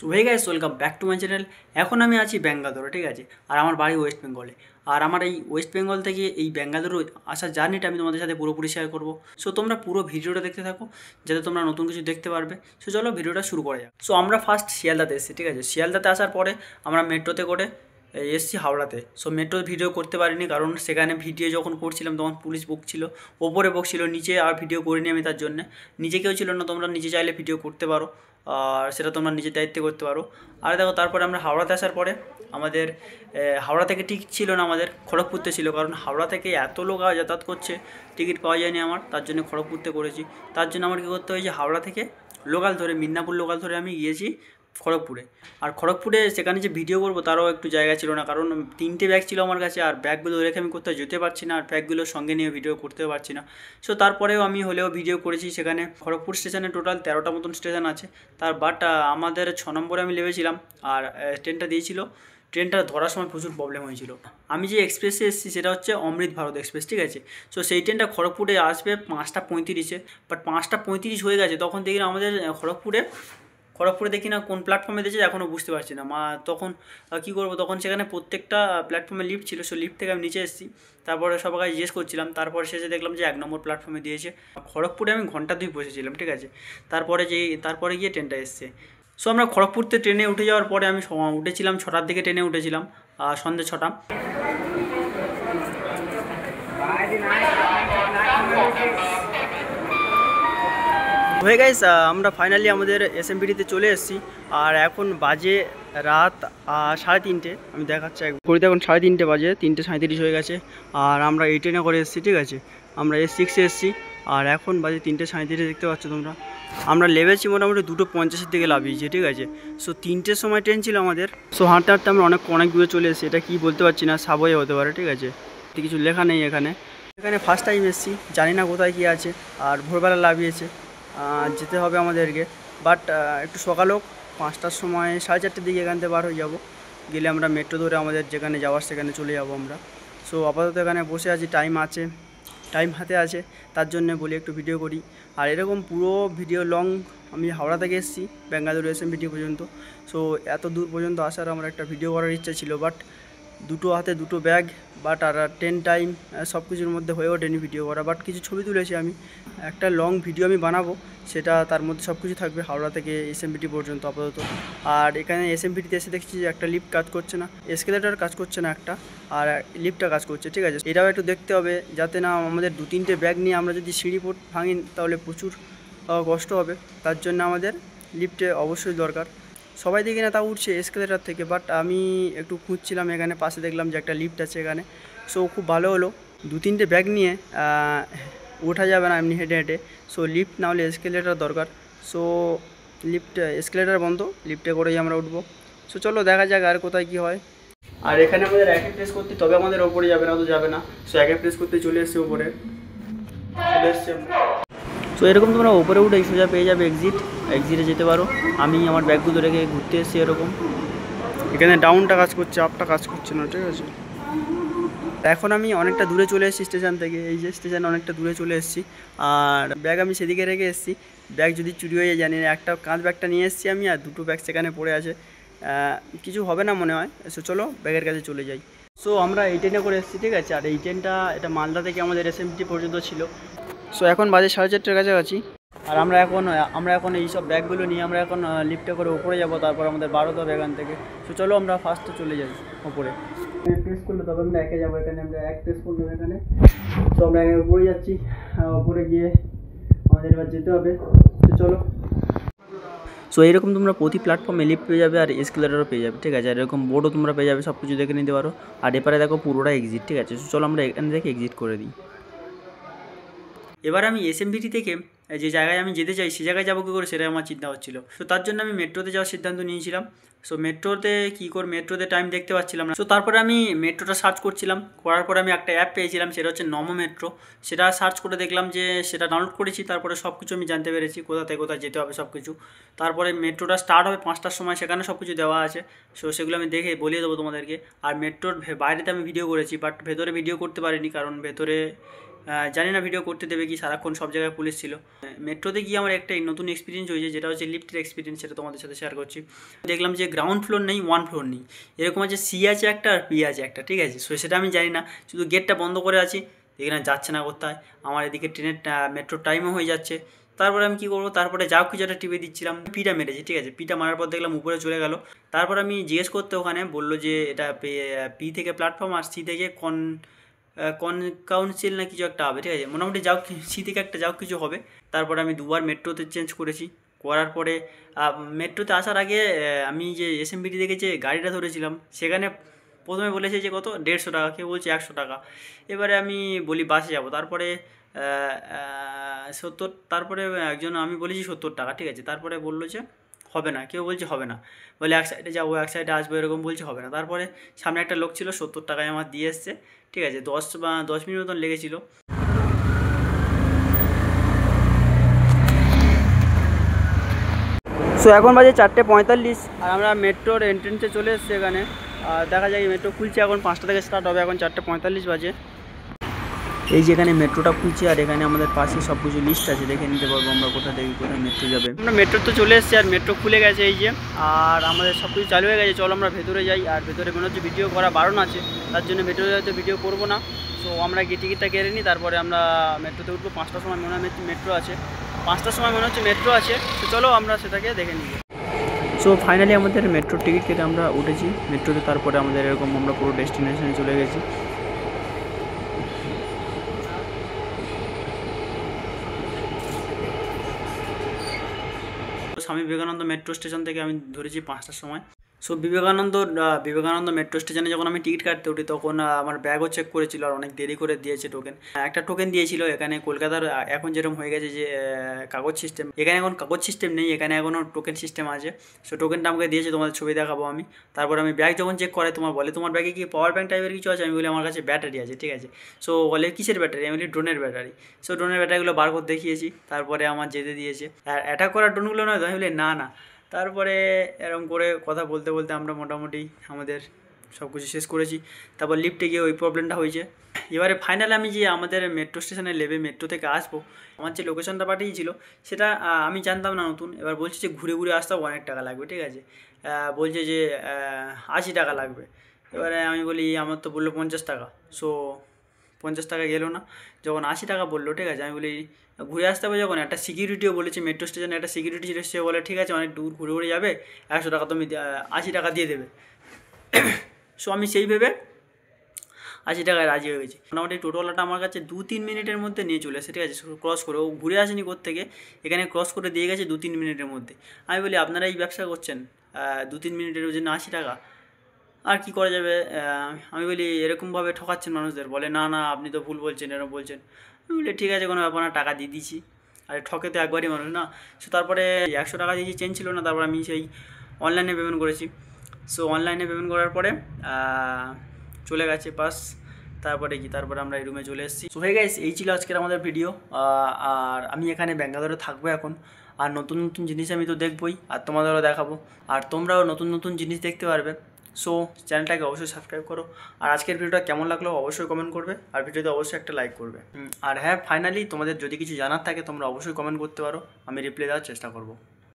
So hey guys, welcome back to my channel. এখন আমি আছি ব্যাঙ্গালোরে, ঠিক আছে। আর আমার বাড়ি ওয়েস্ট বেঙ্গলে। আর আমার এই ওয়েস্ট বেঙ্গল থেকে এই ব্যাঙ্গালোর আসার জার্নিটা আমি তোমাদের সাথে পুরোপুরি শেয়ার করবো। সো তোমরা পুরো ভিডিওটা দেখতে থাকো, যাতে তোমরা নতুন কিছু দেখতে পারবে। সো চলো ভিডিওটা শুরু করা যাক। সো আমরা ফার্স্ট শিয়ালদাতে এসেছি, ঠিক আছে। শিয়ালদাতে আসার পরে আমরা মেট্রোতে করে এসছি হাওড়াতে। সো মেট্রোর ভিডিও করতে পারিনি, কারণ সেখানে ভিডিও যখন করছিলাম তখন পুলিশ বকছিল, ওপরে বকছিল, নিচে আর ভিডিও করিনি আমি। তার জন্য নিচে কেউ ছিল না, তোমরা নিচে চাইলে ভিডিও করতে পারো, আর সেটা তোমরা নিজের দায়িত্বে করতে পারো। আর দেখো, তারপরে আমরা হাওড়াতে আসার পরে আমাদের হাওড়া থেকে টিকিট ছিল না, আমাদের খড়গপুরতে ছিল। কারণ হাওড়া থেকে এত লোক যাতায়াত করছে, টিকিট পাওয়া যায়নি আমার, তার জন্য খড়গপুরতে করেছি। তার জন্য আমার কী করতে হয়েছে, হাওড়া থেকে লোকাল ধরে, মিদনাপুর লোকাল ধরে আমি গিয়েছি খড়গপুরে। আর খড়গপুরে সেখানে যে ভিডিও করবো তারও একটু জায়গা ছিল না, কারণ 3টে ব্যাগ ছিল আমার কাছে, আর ব্যাগগুলো রেখে আমি কোথাও যেতে পারছি না, আর ব্যাগগুলো সঙ্গে নিয়ে ভিডিও করতেও পারছি না। সো তারপরেও আমি হলেও ভিডিও করেছি। সেখানে খড়গপুর স্টেশনে টোটাল 13টা মতন স্টেশন আছে। বাট আমাদের 6 নম্বরে আমি নেমেছিলাম, আর ট্রেনটা দিয়েছিল। ট্রেনটা ধরার সময় প্রচুর প্রবলেম হয়েছিল। আমি যে এক্সপ্রেসে এসেছি সেটা হচ্ছে অমৃত ভারত এক্সপ্রেস, ঠিক আছে। সো সেই ট্রেনটা খড়গপুরে আসবে 5টা 35-এ, বাট 5টা 35 হয়ে গেছে। তখন দেখি না আমাদের খড়গপুরে দেখি না কোন প্ল্যাটফর্মে দিয়েছে এখনও বুঝতে পারছি না। তখন কী করবো, তখন সেখানে প্রত্যেকটা প্ল্যাটফর্মে লিফট ছিল। সো লিফট থেকে আমি নিচে এসেছি, তারপরে সবাইকে জিজ্ঞেস করছিলাম, তারপরে শেষে দেখলাম যে 1 নম্বর প্ল্যাটফর্মে দিয়েছে। খড়গপুরে আমি ঘন্টা 2 বসেছিলাম, ঠিক আছে। তারপরে গিয়ে ট্রেনটা এসছে। সো আমরা খড়গপুরতে ট্রেনে উঠে যাওয়ার পরে আমি উঠেছিলাম 6টার দিকে, ট্রেনে উঠেছিলাম সন্ধ্যে 6টা। হয়ে গাইস, আমরা ফাইনালি আমাদের এসএমবিটিতে চলে এসেছি। আর এখন বাজে রাত 3:30। আমি দেখাচ্ছি ঘড়িতে, এখন 3:30 বাজে, 3:37 হয়ে গেছে। আর আমরা এই ট্রেনে করে এসেছি, ঠিক আছে। আমরা S6-এ এসেছি, আর এখন বাজে 3:37, দেখতে পাচ্ছ তোমরা। আমরা লেবেছি মোটামুটি 2:50-এর দিকে লাভিয়েছি, ঠিক আছে। সো 3টের সময় ট্রেন ছিল আমাদের। সো হাঁটতে হাঁটতে আমরা অনেক দূরে চলে এসেছি। এটা কি বলতে পারছি না, সাবওয়ে হতে পারে, ঠিক আছে। কিছু লেখা নেই এখানে ফার্স্ট টাইম এসেছি, জানি না কোথায় কী আছে। আর ভোরবেলা লাভিয়েছে, যেতে হবে আমাদেরকে। বাট একটু সকাল হোক, 5টার সময়, 4:30-র দিকে এখান থেকে বার হয়ে যাব। গেলে আমরা মেট্রো ধরে আমাদের যেখানে যাওয়ার সেখানে চলে যাব আমরা। সো আপাতত এখানে বসে আছি, টাইম হাতে আছে, তার জন্য বলি একটু ভিডিও করি। আর এরকম পুরো ভিডিও লং, আমি হাওড়া থেকে এসেছি ব্যাঙ্গালোর এসএমবিটি পর্যন্ত। সো এত দূর পর্যন্ত আসার আমার একটা ভিডিও করার ইচ্ছা ছিল, বাট দুটো হাতে দুটো ব্যাগ, বাট আর টাইম সব কিছুর মধ্যে হয়ে ওঠেনি ভিডিও করা। বাট কিছু ছবি তুলেছি আমি, একটা লং ভিডিও আমি বানাবো, সেটা তার মধ্যে সব কিছু থাকবে হাওড়া থেকে এসএমবিটি পর্যন্ত আপাতত। আর এখানে এসএমবিটিতে এসে দেখছি যে একটা লিফট কাজ করছে না, এসকেলেটর কাজ করছে না একটা, আর লিফটটা কাজ করছে, ঠিক আছে। এটাও একটু দেখতে হবে, যাতে না আমাদের 2-3টে ব্যাগ নিয়ে আমরা যদি সিঁড়ি ভাঙি তাহলে প্রচুর কষ্ট হবে। তার জন্য আমাদের লিফটে অবশ্যই দরকার। সবাই দেখি না তা উঠছে এসকেলেটার থেকে, বাট আমি একটু খুঁজছিলাম, এখানে পাশে দেখলাম যে একটা লিফট আছে এখানে। সো খুব ভালো হলো, 2-3টে ব্যাগ নিয়ে ওঠা যাবে না এমনি হেঁটে হেঁটে। সো লিফট না হলে এসকেলেটার দরকার। সো এসকেলেটার বন্ধ, লিফটে করেই আমরা উঠবো। সো চলো দেখা যাক আর কোথায় কী হয়। আর এখানে আমাদের একে প্রেস করতে, তবে আমাদের ওপরে যাবে না তো যাবে না। সো একে প্রেস করতে চলে এসছে ওপরে, চলে এসছে। সো এরকম তোমরা ওপরে উঠে সোজা পেয়ে যাবে এক্সিটে যেতে পারো। আমি আমার ব্যাগগুলো রেখে ঘুরতে এসেছি এরকম। এখানে ডাউনটা কাজ করছে, আপটা কাজ করছে না, ঠিক আছে। এখন আমি অনেকটা দূরে চলে এসেছি স্টেশন থেকে, এই যে স্টেশন অনেকটা দূরে চলে এসেছি। আর ব্যাগ আমি সেদিকে রেখে এসেছি। ব্যাগ যদি চুরি হয়ে যায় জানি না, একটা কাঁধ ব্যাগটা নিয়ে এসেছি আমি, আর 2টো ব্যাগ সেখানে পড়ে আছে। কিছু হবে না মনে হয়। সো চলো ব্যাগের কাছে চলে যাই। সো আমরা এই ট্রেনে করে এসেছি, ঠিক আছে। আর এই ট্রেনটা এটা মালদা থেকে আমাদের এসএমবিটি পর্যন্ত ছিল। সো এখন বাজে 4:30-এর কাছাকাছি। আর আমরা এখন এই সব ব্যাগগুলো নিয়ে আমরা এখন লিফটে করে উপরে যাব, তারপর আমাদের 12টা ব্যাগ এখান থেকে। সো চলো আমরা ফার্স্টে চলে যাই উপরে। প্রেস করলে তবে আমরা একে যাবো, এখানে আমরা প্রেস করলাম এখানে। তো আমরা উপরে যাচ্ছি, উপরে গিয়ে আমাদের এবার যেতে হবে। তো চলো। সো এরকম তোমরা প্রতি প্ল্যাটফর্মে লিফট পেয়ে যাবে, আর এসকেলেটরও পেয়ে যাবে, ঠিক আছে। আর এরকম বোর্ডও তোমরা পেয়ে যাবে, সব কিছু দেখে নিতে পারো। আর এপারে দেখো পুরোটা এক্সিট, ঠিক আছে। চলো আমরা এখান থেকে এক্সিট করে দিই। এবার আমি এসএমবিটি থেকে যে জায়গায় আমি যেতে চাই সে জায়গায় যাবো কী করে, সেটাই আমার চিন্তা হচ্ছিলো। সো তার জন্য আমি মেট্রোতে যাওয়ার সিদ্ধান্ত নিয়েছিলাম। সো মেট্রোতে টাইম দেখতে পাচ্ছিলাম না। সো তারপরে আমি মেট্রোটা সার্চ করছিলাম, করার পরে আমি একটা অ্যাপ পেয়েছিলাম, সেটা হচ্ছে নমো মেট্রো। সেটা সার্চ করে দেখলাম যে সেটা ডাউনলোড করেছি, তারপরে সব কিছু আমি জানতে পেরেছি কোথা থেকে কোথায় যেতে হবে সব কিছু। তারপরে মেট্রোটা স্টার্ট হবে 5টার সময়, সেখানে সব কিছু দেওয়া আছে। সো সেগুলো আমি দেখে বলিয়ে দেবো তোমাদেরকে। আর মেট্রোর বাইরেতে আমি ভিডিও করেছি, বাট ভেতরে ভিডিও করতে পারিনি, কারণ ভেতরে জানি না ভিডিও করতে দেবে কি, সারাক্ষণ সব জায়গায় পুলিশ ছিল। মেট্রোতে গিয়ে আমার একটা নতুন এক্সপিরিয়েন্স হয়েছে, যেটা হচ্ছে লিফটের এক্সপিরিয়েন্স, সেটা তোমাদের সাথে শেয়ার করছি। দেখলাম যে গ্রাউন্ড ফ্লোর নেই, 1 ফ্লোর নেই, এরকম আছে, সি আছে একটা আর পি আছে একটা, ঠিক আছে। সো সেটা আমি জানি না, শুধু গেটটা বন্ধ করে আছি, এখানে যাচ্ছে না কোথায়। আমার এদিকে ট্রেনের মেট্রোর টাইমও হয়ে যাচ্ছে। তারপরে আমি কী করবো, তারপরে যাও কিছু একটা টিপে দিচ্ছিলাম, পিটা মেরেছি, ঠিক আছে। পিটা মারার পর দেখলাম উপরে চলে গেল। তারপর আমি জিজ্ঞেস করতে ওখানে বললো যে এটা পি থেকে প্ল্যাটফর্ম আর সি থেকে কাউন্সিল না কিছু একটা হবে, ঠিক আছে। মোটামুটি যাও সি থেকে একটা যাও কিছু হবে। তারপরে আমি 2বার মেট্রোতে চেঞ্জ করেছি। করার পরে মেট্রোতে আসার আগে আমি যে এসএমবিটি থেকে যে গাড়িটা ধরেছিলাম, সেখানে প্রথমে বলেছে যে কত 150 টাকা, কেউ বলছে 100 টাকা। এবারে আমি বলি বাসে যাবো, তারপরে 70, তারপরে আমি বলেছি 70 টাকা, ঠিক আছে। তারপরে বললো যে হবে না, কেউ বলছে হবে না, বলে এক সাইডে যাবো এক সাইডে আসবো, এরকম বলছে হবে না। তারপরে সামনে একটা লোক ছিল, 70 টাকায় আমার দিয়ে এসছে, ঠিক আছে। 10 মিনিট মতন লেগেছিলো। সো এখন বাজে 4:45 আর আমরা মেট্রোর এন্ট্রেন্সে চলে এসেছি এখানে। আর দেখা যায় মেট্রো খুলছে এখন, 5টা থেকে স্টার্ট হবে, এখন 4:45 বাজে। এই যেখানে মেট্রোটা খুলছে আর এখানে আমাদের পাশে সব কিছু লিস্ট আছে, দেখে নিতে পারবো আমরা কোথায় থেকে কোথায় মেট্রো যাবে। আমরা মেট্রো তো চলে এসেছি আর মেট্রো খুলে গেছে এই যে, আর আমাদের সব কিছু চালু হয়ে গেছে। চলো আমরা ভেতরে যাই। আর ভেতরে মনে হচ্ছে ভিডিও করা বারণ আছে, তার জন্য ভেতরে হয়তো ভিডিও করবো না। সো আমরা টিকিটটা কেটে নিই, তারপরে আমরা মেট্রোতে উঠবো। 5টার সময় মনে হয় মেট্রো আছে, 5টার সময় মনে হচ্ছে মেট্রো আছে। তো চলো আমরা সেটাকে দেখে নিই। সো ফাইনালি আমাদের মেট্রোর টিকিট কেটে আমরা উঠেছি মেট্রোতে। তারপরে আমাদের এরকম আমরা পুরো ডেস্টিনেশনে চলে গেছি। স্বামী বিবেকানন্দ মেট্রো স্টেশন থেকে আমি ধরেছি 5টার সময়। সো বিবেকানন্দ মেট্রো স্টেশনে যখন আমি টিকিট কাটতে উঠি, তখন আমার ব্যাগও চেক করেছিল আর অনেক দেরি করে দিয়েছে টোকেন। একটা টোকেন দিয়েছিল। এখানে কলকাতার এখন যেরকম হয়ে গেছে যে কাগজ সিস্টেম, এখানে এখন কাগজ সিস্টেম নেই, এখানে এখনও টোকেন সিস্টেম আছে। সো টোকেনটা আমাকে দিয়েছে, তোমাদের ছবি দেখাবো আমি। তারপর আমি ব্যাগ যখন চেক করে বলে তোমার ব্যাগে কি পাওয়ার ব্যাংক টাইপের কিছু আছে? আমি বলি আমার কাছে ব্যাটারি আছে, ঠিক আছে। সো বলে কিসের ব্যাটারি? আমি বলি ড্রোনের ব্যাটারি। সো ড্রোনের ব্যাটারিগুলো বার করে দেখিয়েছি, তারপরে আমার যেতে দিয়েছে। আর অ্যাটাক করার ড্রোনগুলো নয় তো? আমি বলি না না। তারপরে এরকম করে কথা বলতে বলতে আমরা মোটামুটি আমাদের সব কিছু শেষ করেছি। তারপর লিফটে গিয়ে ওই প্রবলেমটা হয়েছে। এবারে ফাইনালি আমি যে আমাদের মেট্রো স্টেশনে নেমে মেট্রো থেকে আসবো, আমার যে লোকেশনটা পাঠিয়েছিল সেটা আমি জানতাম না নতুন। এবার বলছে যে ঘুরে ঘুরে আসতেও অনেক টাকা লাগবে, ঠিক আছে। বলছে যে 80 টাকা লাগবে। এবারে আমি বলি আমার তো বললো 50 টাকা। সো 50 টাকা গেলো না, যখন 80 টাকা বললো, ঠিক আছে। আমি বলি ঘুরে আসতে হবে যখন, একটা সিকিউরিটিও বলেছে মেট্রো স্টেশনে, একটা সিকিউরিটি ছিল, সে বলে ঠিক আছে অনেক দূর ঘুরে ঘুরে যাবে, 100 টাকা তুমি 80 টাকা দিয়ে দেবে। সো আমি সেই ভেবে 80 টাকায় রাজি হয়ে গেছি। মোটামুটি টোটোওয়ালাটা আমার কাছে 2-3 মিনিটের মধ্যে নিয়ে চলে আসে, ঠিক আছে। ক্রস করে, ও ঘুরে আসেনি কোত্থেকে, এখানে ক্রস করে দিয়ে গেছে 2-3 মিনিটের মধ্যে। আমি বলি আপনারা এই ব্যবসা করছেন 2-3 মিনিটের জন্য 80 টাকা, আর কি করা যাবে? আমি বলি এরকমভাবে ঠকাচ্ছেন মানুষদের। বলে না না আপনি তো ভুল বলছেন, এরকম বলছেন। আমি বলি ঠিক আছে কোনো ব্যাপার না, টাকা দিয়ে দিচ্ছি। আরে ঠকে তো একবারই মানুষ না। সো তারপরে 100 টাকা দিয়েছি, চেঞ্জ ছিল না। তারপর আমি সেই অনলাইনে পেমেন্ট করেছি। সো অনলাইনে পেমেন্ট করার পরে চলে গেছে পাস। তারপরে আমরা এই রুমে চলে এসেছি। সো হয়ে গেছে, এই ছিল আজকের আমাদের ভিডিও। আর আমি এখানে ব্যাঙ্গালোরে থাকবো এখন, আর নতুন নতুন জিনিস আমি তো দেখবই, আর তোমাদেরও দেখাবো, আর তোমরাও নতুন নতুন জিনিস দেখতে পারবে। সো চ্যানেলটাকে অবশ্যই সাবস্ক্রাইব করো। আর আজকের ভিডিওটা কেমন লাগলো অবশ্যই কমেন্ট করবে, আর ভিডিওতে অবশ্যই একটা লাইক করবে। আর হ্যাঁ, ফাইনালি তোমাদের যদি কিছু জানার থাকে তোমরা অবশ্যই কমেন্ট করতে পারো, আমি রিপ্লাই দেওয়ার চেষ্টা করবো।